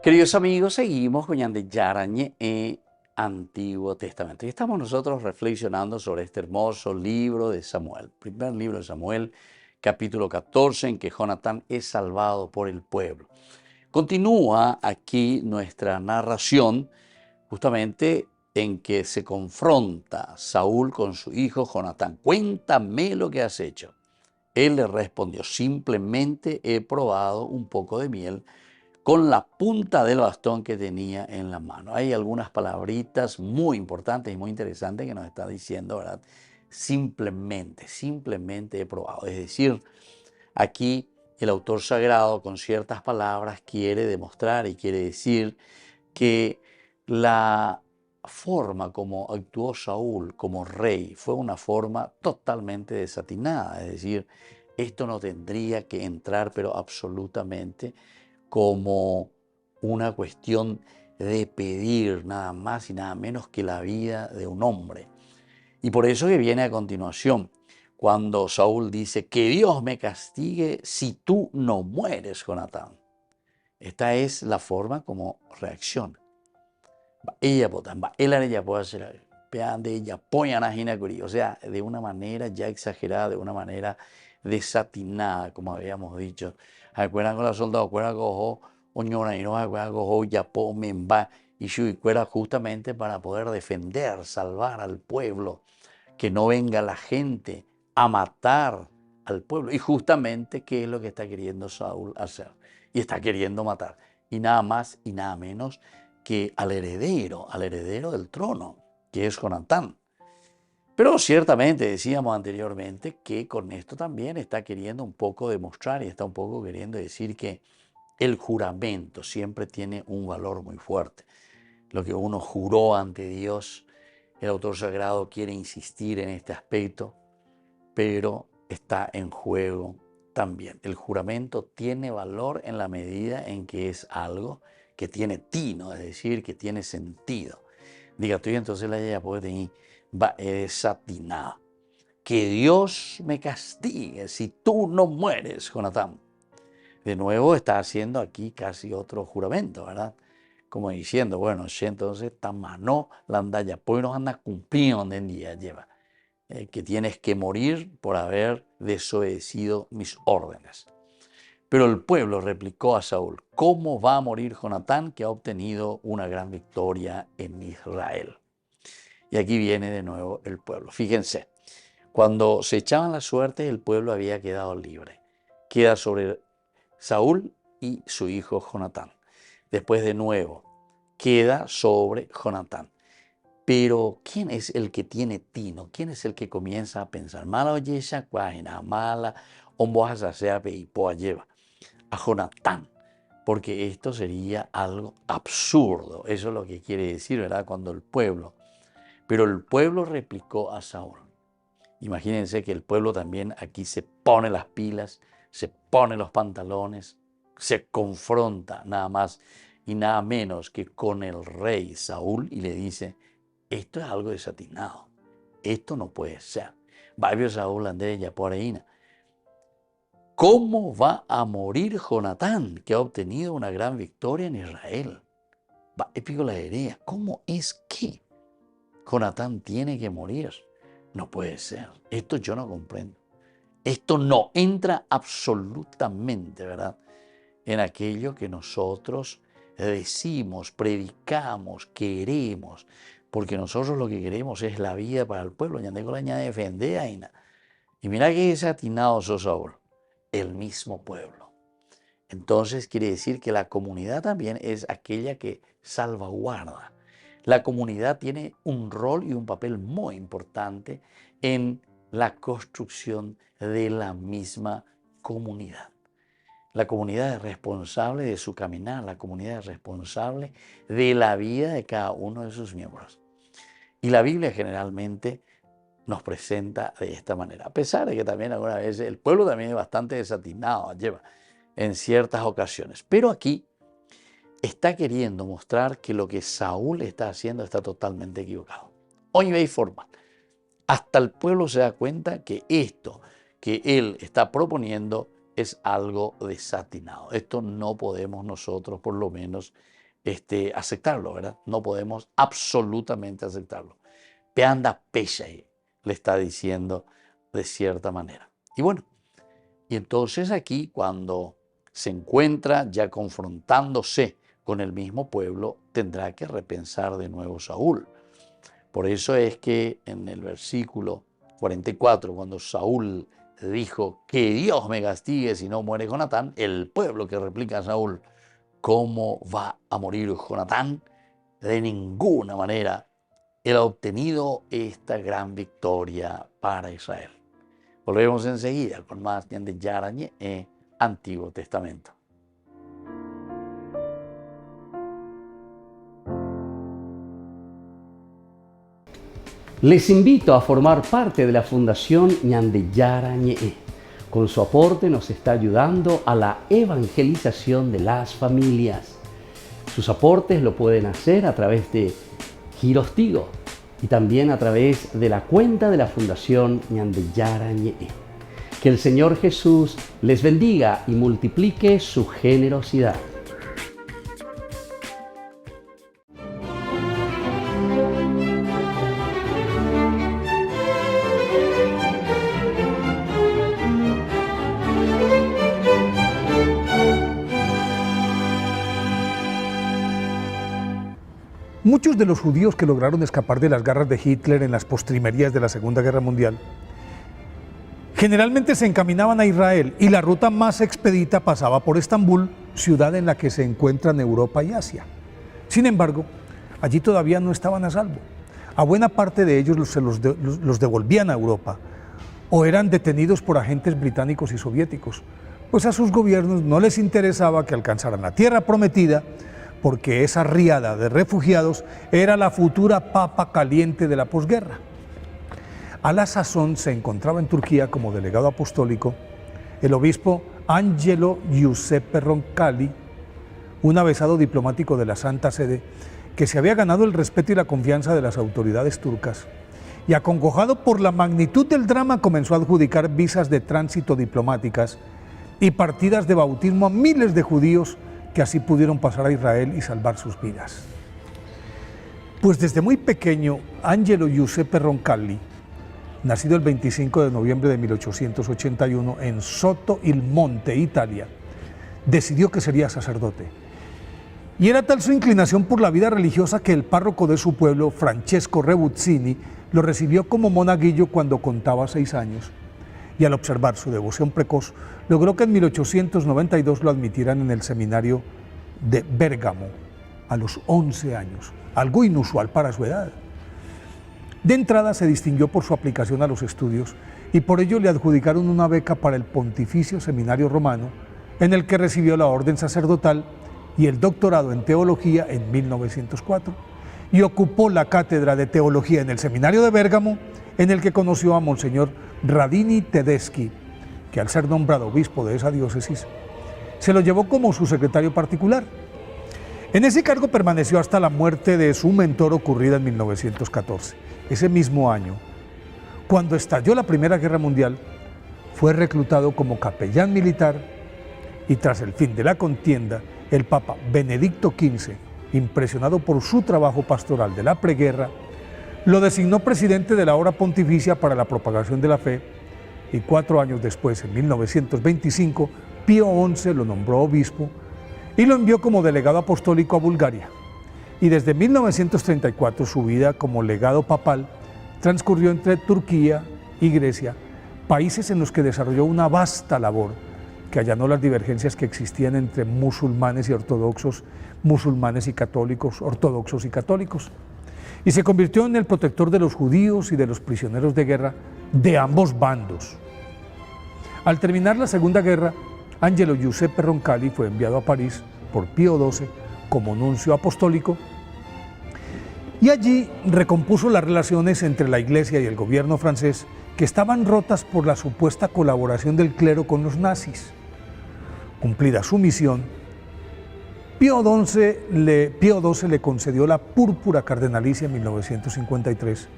Queridos amigos, seguimos con Ñande Yarañe en Antiguo Testamento. Y estamos nosotros reflexionando sobre este hermoso libro de Samuel. Primer libro de Samuel, capítulo 14, en que Jonatán es salvado por el pueblo. Continúa aquí nuestra narración justamente en que se confronta Saúl con su hijo Jonatán. Cuéntame lo que has hecho. Él le respondió, simplemente he probado un poco de miel con la punta del bastón que tenía en la mano. Hay algunas palabritas muy importantes y muy interesantes que nos está diciendo, ¿verdad? Simplemente he probado. Es decir, aquí el autor sagrado con ciertas palabras quiere demostrar y quiere decir que la forma como actuó Saúl como rey fue una forma totalmente desatinada. Es decir, esto no tendría que entrar, pero absolutamente, como una cuestión de pedir nada más y nada menos que la vida de un hombre. Y por eso que viene a continuación, cuando Saúl dice, que Dios me castigue si tú no mueres, Jonatán. Esta es la forma como reacciona. Ella puede hacer, ella o sea, de una manera ya exagerada, de una manera desatinada, como habíamos dicho. Acuerdan con la soldado, acuerdan con oñona y no acuerdan con ya memba y shuicuera, justamente para poder defender, salvar al pueblo, que no venga la gente a matar al pueblo. Y justamente, ¿qué es lo que está queriendo Saúl hacer? Y está queriendo matar. Y nada más y nada menos que al heredero del trono, que es Jonatán. Pero ciertamente decíamos anteriormente que con esto también está queriendo un poco demostrar y está un poco queriendo decir que el juramento siempre tiene un valor muy fuerte. Lo que uno juró ante Dios, el autor sagrado quiere insistir en este aspecto, pero está en juego también. El juramento tiene valor en la medida en que es algo que tiene tino, es decir, que tiene sentido. Diga tú, y entonces la ya puede tener va desatinada. Que Dios me castigue si tú no mueres, Jonatán. De nuevo está haciendo aquí casi otro juramento, ¿verdad? Como diciendo, bueno, entonces tamanó la andalla, pues nos anda cumpliendo en día lleva. Que tienes que morir por haber desobedecido mis órdenes. Pero el pueblo replicó a Saúl, ¿cómo va a morir Jonatán, que ha obtenido una gran victoria en Israel? Y aquí viene de nuevo el pueblo. Fíjense, cuando se echaban las suertes, el pueblo había quedado libre. Queda sobre Saúl y su hijo Jonatán. Después de nuevo, queda sobre Jonatán. Pero ¿quién es el que tiene tino? ¿Quién es el que comienza a pensar? Mala oyesa, cuajena, mala, omboja sea peipoa lleva. A Jonatán, porque esto sería algo absurdo. Eso es lo que quiere decir, ¿verdad? Pero el pueblo replicó a Saúl. Imagínense que el pueblo también aquí se pone las pilas, se pone los pantalones, se confronta nada más y nada menos que con el rey Saúl y le dice, esto es algo desatinado, esto no puede ser. Babio Saúl Andrés ya por ahí. ¿Cómo va a morir Jonatán, que ha obtenido una gran victoria en Israel? Va, épico la hereda. ¿Cómo es que Jonatán tiene que morir? No puede ser. Esto yo no comprendo. Esto no entra absolutamente, ¿verdad?, en aquello que nosotros decimos, predicamos, queremos. Porque nosotros lo que queremos es la vida para el pueblo. Y mira que desatinado sos Saúl. El mismo pueblo. Entonces quiere decir que la comunidad también es aquella que salvaguarda. La comunidad tiene un rol y un papel muy importante en la construcción de la misma comunidad. La comunidad es responsable de su caminar, la comunidad es responsable de la vida de cada uno de sus miembros. Y la Biblia generalmente nos presenta de esta manera, a pesar de que también algunas veces el pueblo también es bastante desatinado, lleva en ciertas ocasiones. Pero aquí está queriendo mostrar que lo que Saúl está haciendo está totalmente equivocado. Hoy veis forma. Hasta el pueblo se da cuenta que esto que él está proponiendo es algo desatinado. Esto no podemos nosotros, por lo menos, aceptarlo, ¿verdad? No podemos absolutamente aceptarlo. Peanda pechai, le está diciendo de cierta manera. Y bueno, y entonces aquí cuando se encuentra ya confrontándose con el mismo pueblo, tendrá que repensar de nuevo Saúl. Por eso es que en el versículo 44, cuando Saúl dijo que Dios me castigue si no muere Jonatán, el pueblo que replica a Saúl, ¿cómo va a morir Jonatán? De ninguna manera. Él ha obtenido esta gran victoria para Israel. Volvemos enseguida con más de Yarañe en Antiguo Testamento. Les invito a formar parte de la Fundación Ñandeyara Ñe'e. Con su aporte nos está ayudando a la evangelización de las familias. Sus aportes lo pueden hacer a través de Giros Tigo y también a través de la cuenta de la Fundación Ñandeyara Ñe'e. Que el Señor Jesús les bendiga y multiplique su generosidad. Muchos de los judíos que lograron escapar de las garras de Hitler en las postrimerías de la Segunda Guerra Mundial generalmente se encaminaban a Israel y la ruta más expedita pasaba por Estambul, ciudad en la que se encuentran Europa y Asia. Sin embargo, allí todavía no estaban a salvo. A buena parte de ellos se los devolvían a Europa o eran detenidos por agentes británicos y soviéticos, pues a sus gobiernos no les interesaba que alcanzaran la tierra prometida, porque esa riada de refugiados era la futura papa caliente de la posguerra. A la sazón se encontraba en Turquía como delegado apostólico el obispo Angelo Giuseppe Roncalli, un avesado diplomático de la Santa Sede que se había ganado el respeto y la confianza de las autoridades turcas, y acongojado por la magnitud del drama comenzó a adjudicar visas de tránsito diplomáticas y partidas de bautismo a miles de judíos que así pudieron pasar a Israel y salvar sus vidas. Pues desde muy pequeño, Angelo Giuseppe Roncalli, nacido el 25 de noviembre de 1881 en Soto il Monte, Italia, decidió que sería sacerdote. Y era tal su inclinación por la vida religiosa que el párroco de su pueblo, Francesco Rebuzzini, lo recibió como monaguillo cuando contaba 6 años. Y al observar su devoción precoz, logró que en 1892 lo admitieran en el seminario de Bérgamo a los 11 años, algo inusual para su edad. De entrada se distinguió por su aplicación a los estudios y por ello le adjudicaron una beca para el Pontificio Seminario Romano, en el que recibió la orden sacerdotal y el doctorado en teología en 1904, y ocupó la cátedra de teología en el seminario de Bérgamo, en el que conoció a Monseñor Radini Tedeschi, que al ser nombrado obispo de esa diócesis, se lo llevó como su secretario particular. En ese cargo permaneció hasta la muerte de su mentor ocurrida en 1914. Ese mismo año, cuando estalló la Primera Guerra Mundial, fue reclutado como capellán militar y tras el fin de la contienda, el Papa Benedicto XV, impresionado por su trabajo pastoral de la preguerra, lo designó presidente de la Obra Pontificia para la Propagación de la Fe y 4 años después, en 1925, Pío XI lo nombró obispo y lo envió como delegado apostólico a Bulgaria. Y desde 1934 su vida como legado papal transcurrió entre Turquía y Grecia, países en los que desarrolló una vasta labor que allanó las divergencias que existían entre musulmanes y ortodoxos, musulmanes y católicos, ortodoxos y católicos, y se convirtió en el protector de los judíos y de los prisioneros de guerra de ambos bandos. Al terminar la Segunda Guerra, Angelo Giuseppe Roncalli fue enviado a París por Pío XII como nuncio apostólico y allí recompuso las relaciones entre la Iglesia y el gobierno francés, que estaban rotas por la supuesta colaboración del clero con los nazis. Cumplida su misión, Pío XII le concedió la púrpura cardenalicia en 1953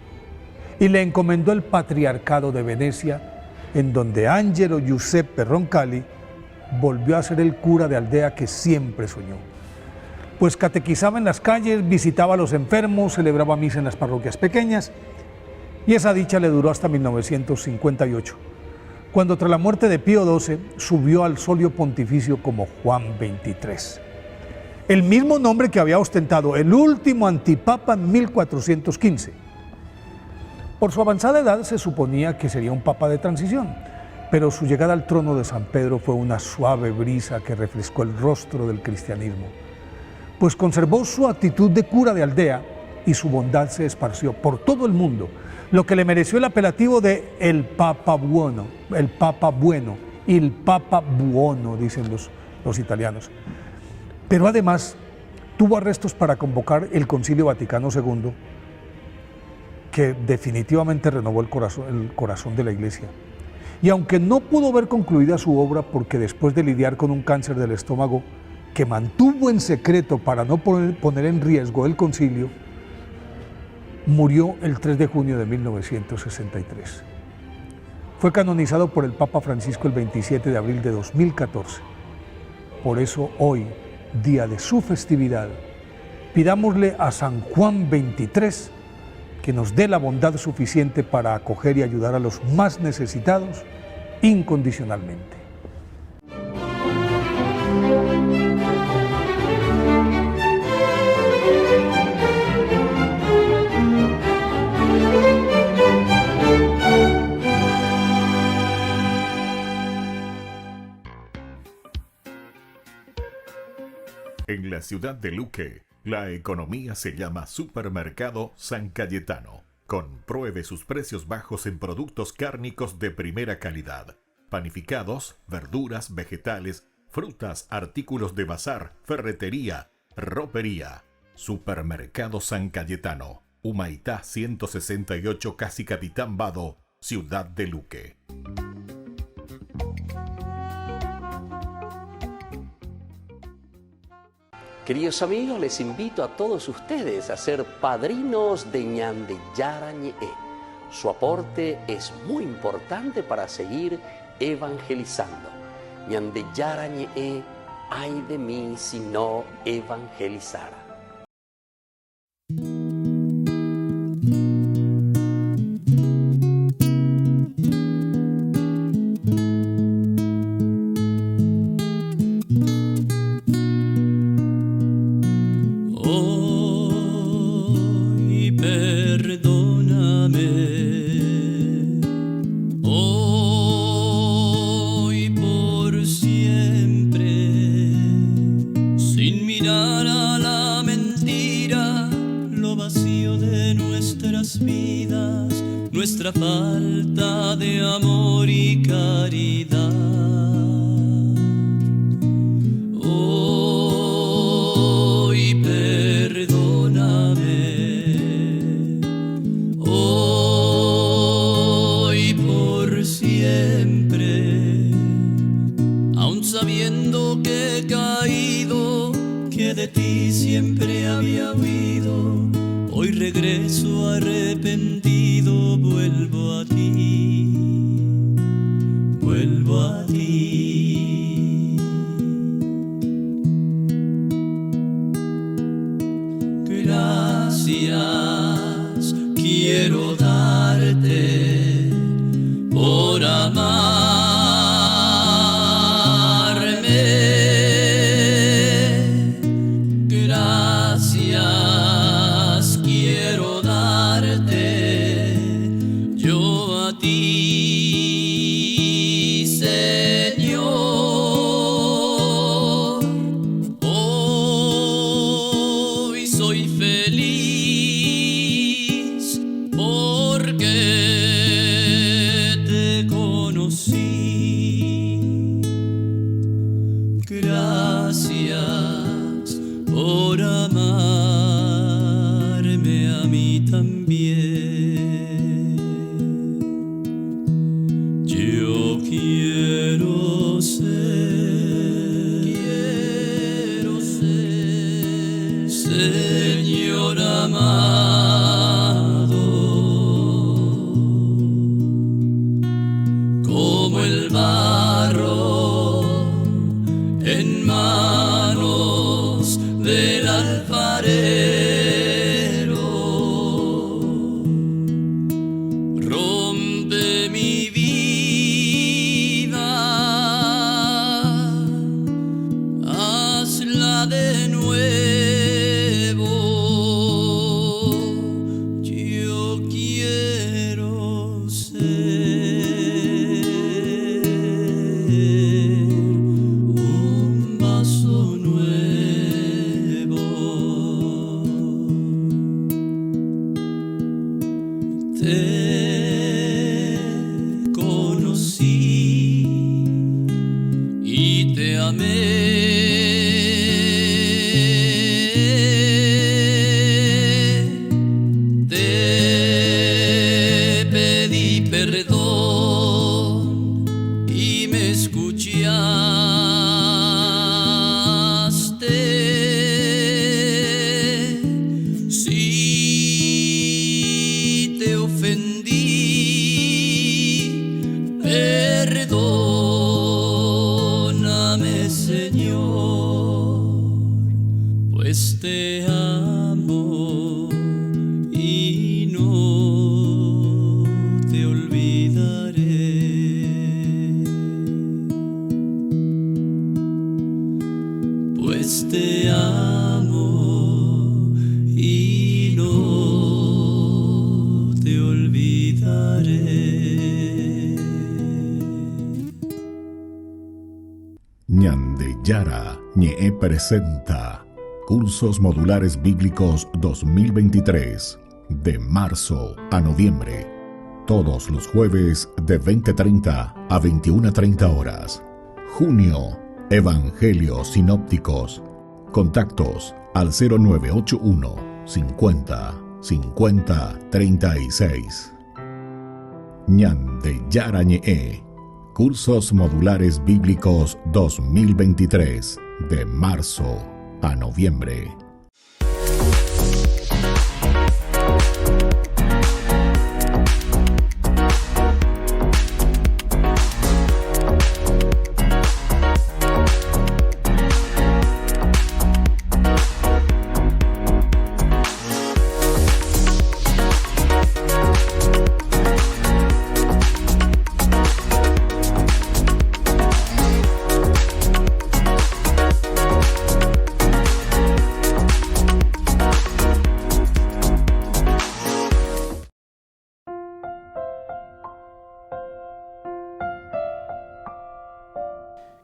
y le encomendó el patriarcado de Venecia, en donde Angelo Giuseppe Roncalli volvió a ser el cura de aldea que siempre soñó. Pues catequizaba en las calles, visitaba a los enfermos, celebraba misa en las parroquias pequeñas, y esa dicha le duró hasta 1958, cuando tras la muerte de Pío XII subió al solio pontificio como Juan XXIII. El mismo nombre que había ostentado el último antipapa en 1415. Por su avanzada edad se suponía que sería un papa de transición, pero su llegada al trono de San Pedro fue una suave brisa que refrescó el rostro del cristianismo, pues conservó su actitud de cura de aldea y su bondad se esparció por todo el mundo, lo que le mereció el apelativo de el Papa Buono, el Papa Bueno, il Papa Buono, dicen los italianos. Pero además tuvo arrestos para convocar el Concilio Vaticano II, que definitivamente renovó el corazón de la Iglesia. Y aunque no pudo ver concluida su obra porque después de lidiar con un cáncer del estómago que mantuvo en secreto para no poner en riesgo el concilio, murió el 3 de junio de 1963. Fue canonizado por el Papa Francisco el 27 de abril de 2014. Por eso hoy, día de su festividad, pidámosle a San Juan XXIII que nos dé la bondad suficiente para acoger y ayudar a los más necesitados incondicionalmente. En la ciudad de Luque, la economía se llama Supermercado San Cayetano. Compruebe sus precios bajos en productos cárnicos de primera calidad. Panificados, verduras, vegetales, frutas, artículos de bazar, ferretería, ropería. Supermercado San Cayetano. Humaitá 168, Casi Capitán Vado, ciudad de Luque. Queridos amigos, les invito a todos ustedes a ser padrinos de Ñande Yarañe. Su aporte es muy importante para seguir evangelizando. Ñande Yarañe, ay de mí si no evangelizara. Nuestra falta de amor y caridad. Hoy perdóname, hoy por siempre, aun sabiendo que he caído, que de ti siempre había huido. Hoy regreso arrepentido, vuelvo a ti, vuelvo a ti. Gracias quiero darte por amarme. Gracias quiero darte yo a ti, Señor. Hoy soy feliz porque te conocí. Gracias por amarme a mí también. Yo quiero ser, Señor amado, como el barro rompe mi vida, hazla de nuevo. Yo quiero ser un vaso nuevo. Te conocí y te amé. Te pedí perdón y me escuchaste. Si te ofendí, perdóname, Señor, pues te amo y no te olvidaré. Pues te amo y no te olvidaré. Ñandeyara Ñe'e presenta Cursos Modulares Bíblicos 2023, de marzo a noviembre. Todos los jueves de 20:30 a 21:30 horas. Junio, Evangelios Sinópticos. Contactos al 0981 50 50 36. Ñandeyara Ñe'e. Cursos Modulares Bíblicos 2023, de marzo a noviembre.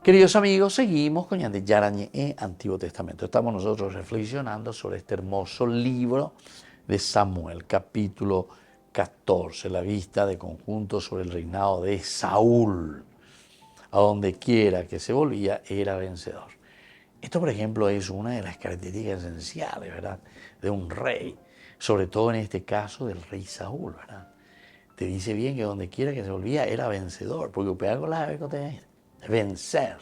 Queridos amigos, seguimos con Ñandeyara Ñe'e, Antiguo Testamento. Estamos nosotros reflexionando sobre este hermoso libro de Samuel, capítulo 14, la vista de conjunto sobre el reinado de Saúl. A donde quiera que se volvía, era vencedor. Esto, por ejemplo, es una de las características esenciales, ¿verdad?, de un rey, sobre todo en este caso del rey Saúl, ¿verdad? Te dice bien que donde quiera que se volvía, era vencedor, porque pega con la vencer,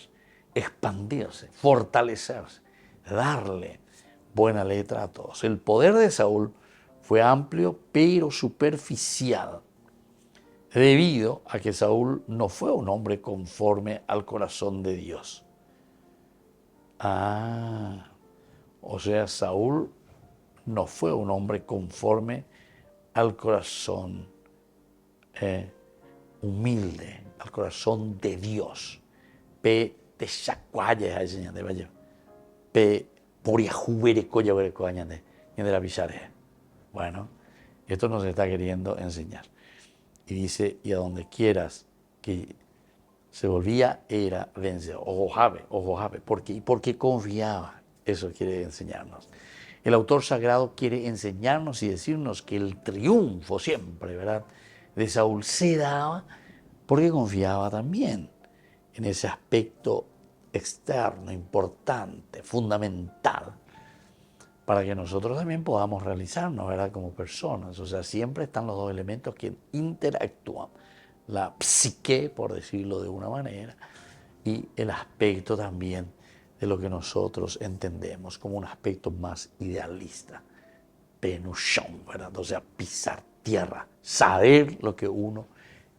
expandirse, fortalecerse, darle buena letra a todos. El poder de Saúl fue amplio pero superficial, debido a que Saúl no fue un hombre conforme al corazón de Dios. O sea, Saúl no fue un hombre conforme al corazón humilde, al corazón de Dios. Pe te shakwaya de vaya. Pe moria jubere coya de la pisare. Bueno, esto nos está queriendo enseñar. Y dice, y a donde quieras que se volvía, era vencedor. Ojo jabe. ¿Por qué? Porque confiaba. Eso quiere enseñarnos. El autor sagrado quiere enseñarnos y decirnos que el triunfo siempre, ¿verdad?, de Saúl se daba porque confiaba también en ese aspecto externo, importante, fundamental, para que nosotros también podamos realizarnos, ¿verdad?, como personas. O sea, siempre están los dos elementos que interactúan. La psique, por decirlo de una manera, y el aspecto también de lo que nosotros entendemos como un aspecto más idealista. Penuchón, ¿verdad? O sea, pisar tierra, saber lo que uno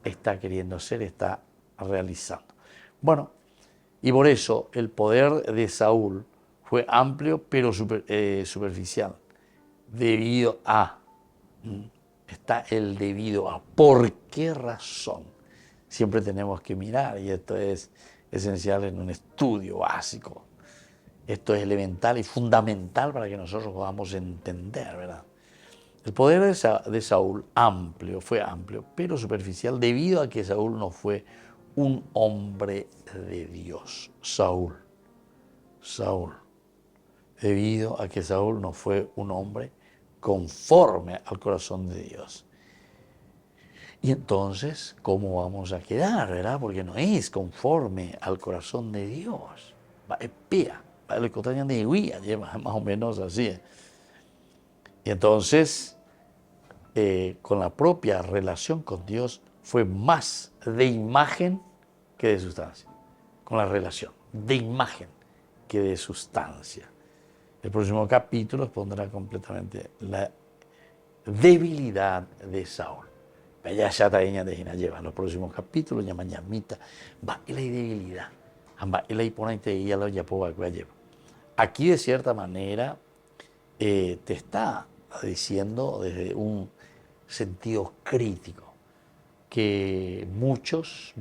está queriendo hacer, está realizando. Bueno, y por eso el poder de Saúl fue amplio pero superficial, debido a. Está el debido a. ¿Por qué razón? Siempre tenemos que mirar, y esto es esencial en un estudio básico. Esto es elemental y fundamental para que nosotros podamos entender, ¿verdad? El poder de Saúl fue amplio, pero superficial, debido a que Saúl no fue un hombre de Dios. Saúl, debido a que Saúl no fue un hombre conforme al corazón de Dios. Y entonces, ¿cómo vamos a quedar, verdad? Porque no es conforme al corazón de Dios. Es pía, lo que traen de huía, más o menos así. Y entonces, con la propia relación con Dios, fue más de imagen que de sustancia. Con la relación, de imagen que de sustancia. El próximo capítulo expondrá completamente la debilidad de Saúl. Ya está ella de lleva en los próximos capítulos, ya mañamita, va y la debilidad. Va y la imponente y la ya puedo llevar. Aquí de cierta manera te está diciendo desde un sentido crítico que muchos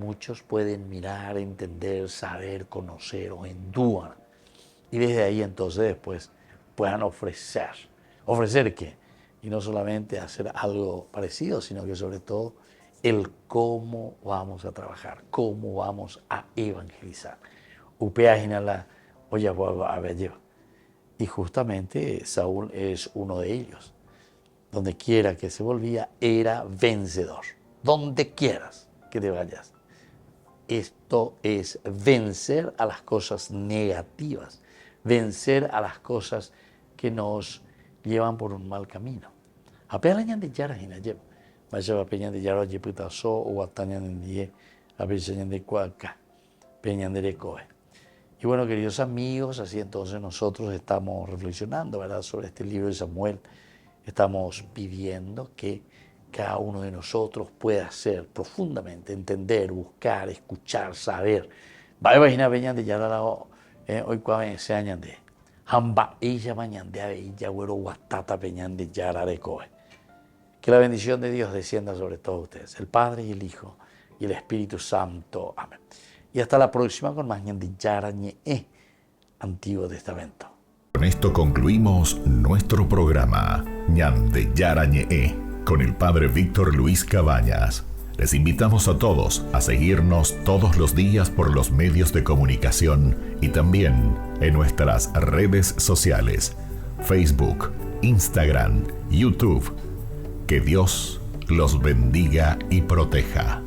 pueden mirar, entender, saber, conocer o endúan. Y desde ahí entonces después puedan ofrecer. ¿Ofrecer qué? Y no solamente hacer algo parecido, sino que sobre todo el cómo vamos a trabajar, cómo vamos a evangelizar. Y justamente Saúl es uno de ellos. Donde quiera que se volvía, era vencedor. Donde quieras que te vayas. Esto es vencer a las cosas negativas, vencer a las cosas que nos llevan por un mal camino. Apenas de yara hinayev, vaya peña de yara yeputaso o atañan de a peñan de cuaca, peñan de recoe. Y bueno, queridos amigos, así entonces nosotros estamos reflexionando, ¿verdad?, sobre este libro de Samuel. Estamos pidiendo que cada uno de nosotros pueda ser profundamente, entender, buscar, escuchar, saber. Va a imaginar peñan de yara hoy cuando se añan de Hamba ella mañana de ella güero guatata peñan de yara recoe. Que la bendición de Dios descienda sobre todos ustedes, el Padre y el Hijo y el Espíritu Santo. Amén. Y hasta la próxima con más Ñan de Yara Ñe, Antiguo Testamento. Con esto concluimos nuestro programa Ñan de Yara Ñe con el Padre Víctor Luis Cabañas. Les invitamos a todos a seguirnos todos los días por los medios de comunicación y también en nuestras redes sociales, Facebook, Instagram, YouTube. Que Dios los bendiga y proteja.